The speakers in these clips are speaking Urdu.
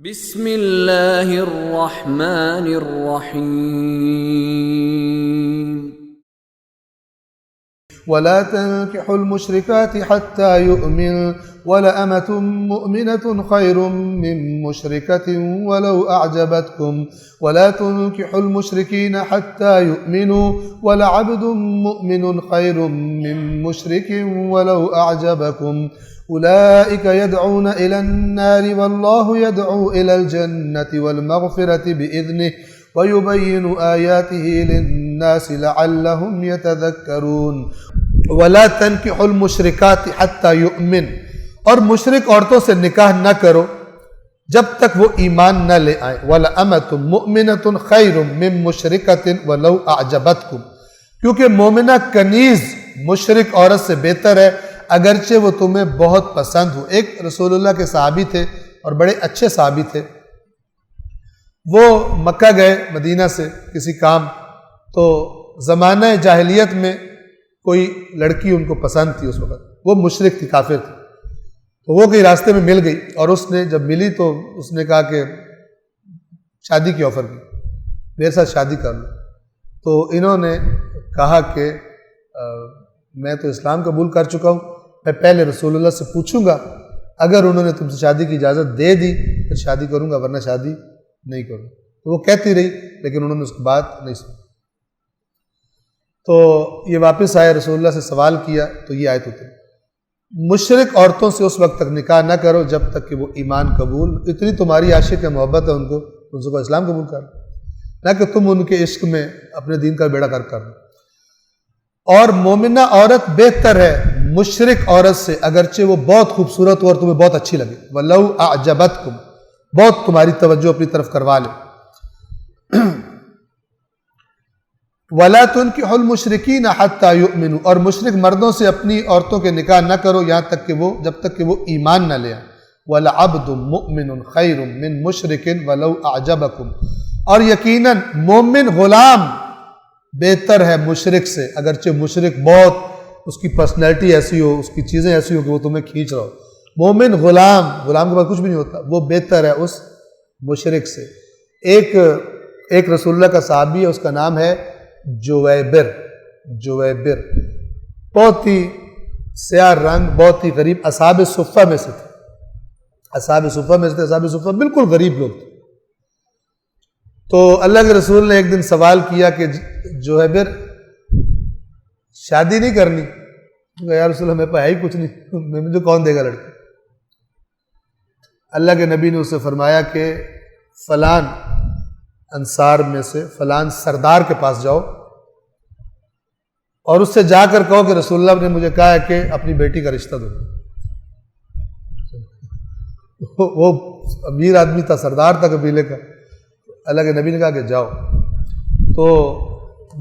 بسم اللہ الرحمن الرحیم ولا تنكحوا المشركات حتى يؤمن ولأمة مؤمنة خير من مشركة ولو أعجبتكم ولا تنكحوا المشركين حتى يؤمنوا ولعبد مؤمن خير من مشرك ولو أعجبكم أولئك يدعون إلى النار والله يدعو إلى الجنة والمغفرة بإذنه ويبين آياته للناس لعلهم يتذكرون ولا تنكحوا المشركات حتى يؤمن، اور مشرک عورتوں سے نکاح نہ کرو جب تک وہ ایمان نہ لے آئیں۔ وَلَأَمَةٌ مُؤْمِنَةٌ خَيْرٌ مِّن مُشْرِكَةٍ وَلَوْ أَعْجَبَتْكُمْ، کیونکہ مومنہ کنیز مشرک عورت سے بہتر ہے اگرچہ وہ تمہیں بہت پسند ہو۔ ایک رسول اللہ کے صحابی تھے اور بڑے اچھے صحابی تھے، وہ مکہ گئے مدینہ سے کسی کام، تو زمانہ جاہلیت میں کوئی لڑکی ان کو پسند تھی، اس وقت وہ مشرک تھی، کافر تھی، تو وہ کہیں راستے میں مل گئی، اور اس نے جب ملی تو اس نے کہا کہ شادی کی آفر کی، میرے ساتھ شادی کر لو۔ تو انہوں نے کہا کہ میں تو اسلام قبول کر چکا ہوں، میں پہلے رسول اللہ سے پوچھوں گا، اگر انہوں نے تم سے شادی کی اجازت دے دی پھر شادی کروں گا، ورنہ شادی نہیں کروں۔ تو وہ کہتی رہی لیکن انہوں نے اس کی بات نہیں سنی۔ تو یہ واپس آئے، رسول اللہ سے سوال کیا تو یہ آیت اتری، مشرک عورتوں سے اس وقت تک نکاح نہ کرو جب تک کہ وہ ایمان قبول، اتنی تمہاری عاشق ہے، محبت ہے ان کو اسلام قبول کر، نہ کہ تم ان کے عشق میں اپنے دین کا بیڑا کر لو۔ اور مومنہ عورت بہتر ہے مشرک عورت سے اگرچہ وہ بہت خوبصورت ہو اور تمہیں بہت اچھی لگے، وَلَوْ أَعْجَبَتْكُمْ، بہت تمہاری توجہ اپنی طرف کروا لے۔ وَلَا تُنْكِحُوا الْمُشْرِكِينَ حَتَّى يُؤْمِنُوا، اور مشرک مردوں سے اپنی عورتوں کے نکاح نہ کرو یہاں تک کہ جب تک کہ وہ ایمان نہ لے آئیں۔ وَلَعَبْدٌ مُؤْمِنٌ خَيْرٌ مِّن مُشْرِكٍ وَلَوْ أَعْجَبَكُمْ، اور یقیناً مومن غلام بہتر ہے مشرک سے اگرچہ مشرک بہت اس کی پرسنالٹی ایسی ہو، اس کی چیزیں ایسی ہو کہ وہ تمہیں کھینچ رہا ہو۔ مومن غلام کے پاس کچھ بھی نہیں ہوتا، وہ بہتر ہے اس مشرک سے۔ ایک رسول اللہ کا صحابی ہے، اس کا نام ہے جویبر، بہت ہی سیاہ رنگ، بہت ہی غریب، اصحاب صفہ میں سے تھے، اصحاب صفہ بالکل غریب لوگ تھے۔ تو اللہ کے رسول نے ایک دن سوال کیا کہ جویبر شادی نہیں کرنی؟ یا رسول اللہ میرے پاس ہے ہی کچھ نہیں، مجھے کون دے گا لڑکی؟ اللہ کے نبی نے اسے فرمایا کہ فلان انصار میں سے فلان سردار کے پاس جاؤ اور اس سے جا کر کہو کہ رسول اللہ نے مجھے کہا ہے کہ اپنی بیٹی کا رشتہ دو۔ وہ امیر آدمی تھا، سردار تھا قبیلے کا، اللہ کے نبی نے کہا کہ جاؤ۔ تو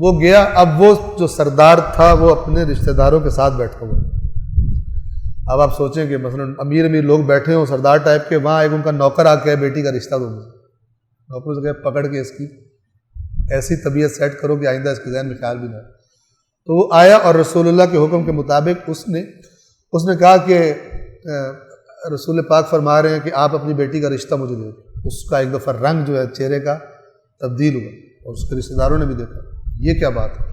وہ گیا، اب وہ جو سردار تھا وہ اپنے رشتہ داروں کے ساتھ بیٹھا ہوا۔ اب آپ سوچیں کہ مثلا امیر لوگ بیٹھے ہوں سردار ٹائپ کے، وہاں ایک ان کا نوکر آ کے بیٹی کا رشتہ دو، نوکر سے کہ پکڑ کے اس کی ایسی طبیعت سیٹ کرو کہ آئندہ اس کے ذہن میں خیال بھی نہ آئے۔ تو وہ آیا اور رسول اللہ کے حکم کے مطابق اس نے کہا کہ رسول پاک فرما رہے ہیں کہ آپ اپنی بیٹی کا رشتہ مجھے دے دو۔ اس کا ایک دفعہ رنگ جو ہے چہرے کا تبدیل ہوا اور اس کے رشتہ داروں نے بھی دیکھا، یہ کیا بات ہے،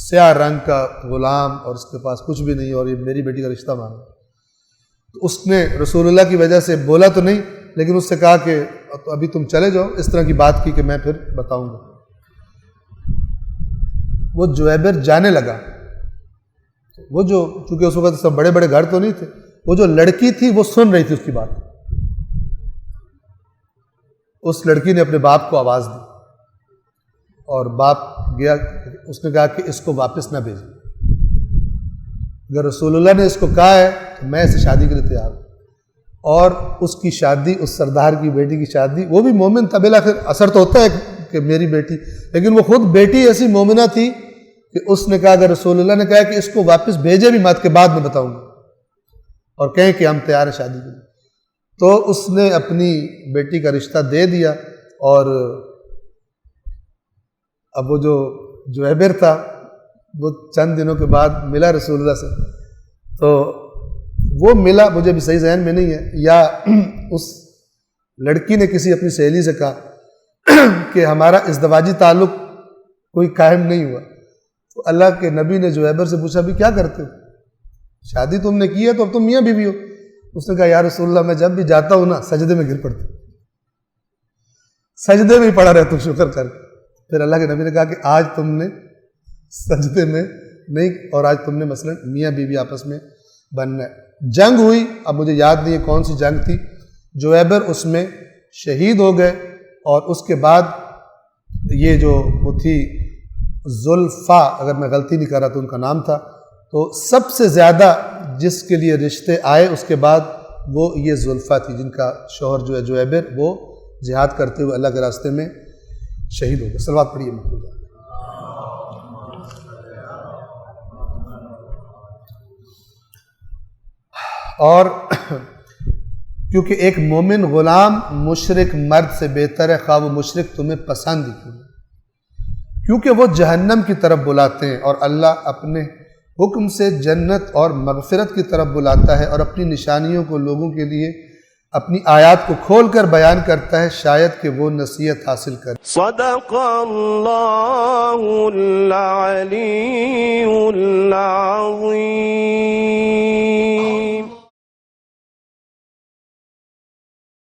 سیاہ رنگ کا غلام اور اس کے پاس کچھ بھی نہیں اور یہ میری بیٹی کا رشتہ مانگا۔ تو اس نے رسول اللہ کی وجہ سے بولا تو نہیں، لیکن اس سے کہا کہ ابھی تم چلے جاؤ، اس طرح کی بات کی کہ میں پھر بتاؤں گا۔ وہ جویبر جانے لگا، وہ جو چونکہ اس وقت سب بڑے بڑے گھر تو نہیں تھے، وہ جو لڑکی تھی وہ سن رہی تھی اس کی بات۔ اس لڑکی نے اپنے باپ کو آواز دی اور باپ گیا، اس نے کہا کہ اس کو واپس نہ بھیجیں، اگر رسول اللہ نے اس کو کہا ہے تو میں اسے شادی کے لیے تیار ہوں۔ اور اس کی شادی، اس سردار کی بیٹی کی شادی، وہ بھی مومن تھا، بالآخر اثر تو ہوتا ہے کہ میری بیٹی، لیکن وہ خود بیٹی ایسی مومنہ تھی کہ اس نے کہا اگر رسول اللہ نے کہا کہ اس کو واپس بھیجے بھی مت، کے بعد میں بتاؤں گا اور کہیں کہ ہم تیار ہیں شادی کے لیے، تو اس نے اپنی بیٹی کا رشتہ دے دیا۔ اور اب وہ جو جویبر تھا وہ چند دنوں کے بعد ملا رسول اللہ سے، تو وہ ملا، مجھے بھی صحیح ذہن میں نہیں ہے، یا اس لڑکی نے کسی اپنی سہیلی سے کہا کہ ہمارا ازدواجی تعلق کوئی قائم نہیں ہوا، تو اللہ کے نبی نے جویبر سے پوچھا بھی کیا کرتے ہو؟ شادی تم نے کی ہے تو اب تم میاں بیوی ہو۔ اس نے کہا یا رسول اللہ میں جب بھی جاتا ہوں نا سجدے میں گر پڑتا ہوں، سجدے میں ہی پڑا رہتا ہوں شکر کر کے۔ پھر اللہ کے نبی نے کہا کہ آج تم نے سجدے میں نہیں، اور آج تم نے مثلا میاں بیوی آپس میں بننا ہے۔ جنگ ہوئی، اب مجھے یاد نہیں ہے کون سی جنگ تھی، جویبر اس میں شہید ہو گئے، اور اس کے بعد یہ جو وہ تھی زلفا، اگر میں غلطی نہیں کر رہا تو ان کا نام تھا، تو سب سے زیادہ جس کے لیے رشتے آئے اس کے بعد وہ یہ زلفا تھی، جن کا شوہر جو ہے جویبر وہ جہاد کرتے ہوئے اللہ کے راستے میں شہید ہو گئے۔ صلوات پڑھیے محبوب۔ اور کیونکہ ایک مومن غلام مشرک مرد سے بہتر ہے، خواہ وہ مشرک تمہیں پسند ہی کیوں، کیونکہ وہ جہنم کی طرف بلاتے ہیں، اور اللہ اپنے حکم سے جنت اور مغفرت کی طرف بلاتا ہے، اور اپنی نشانیوں کو لوگوں کے لیے اپنی آیات کو کھول کر بیان کرتا ہے شاید کہ وہ نصیحت حاصل کرے۔ صدق اللہ العلی العظیم۔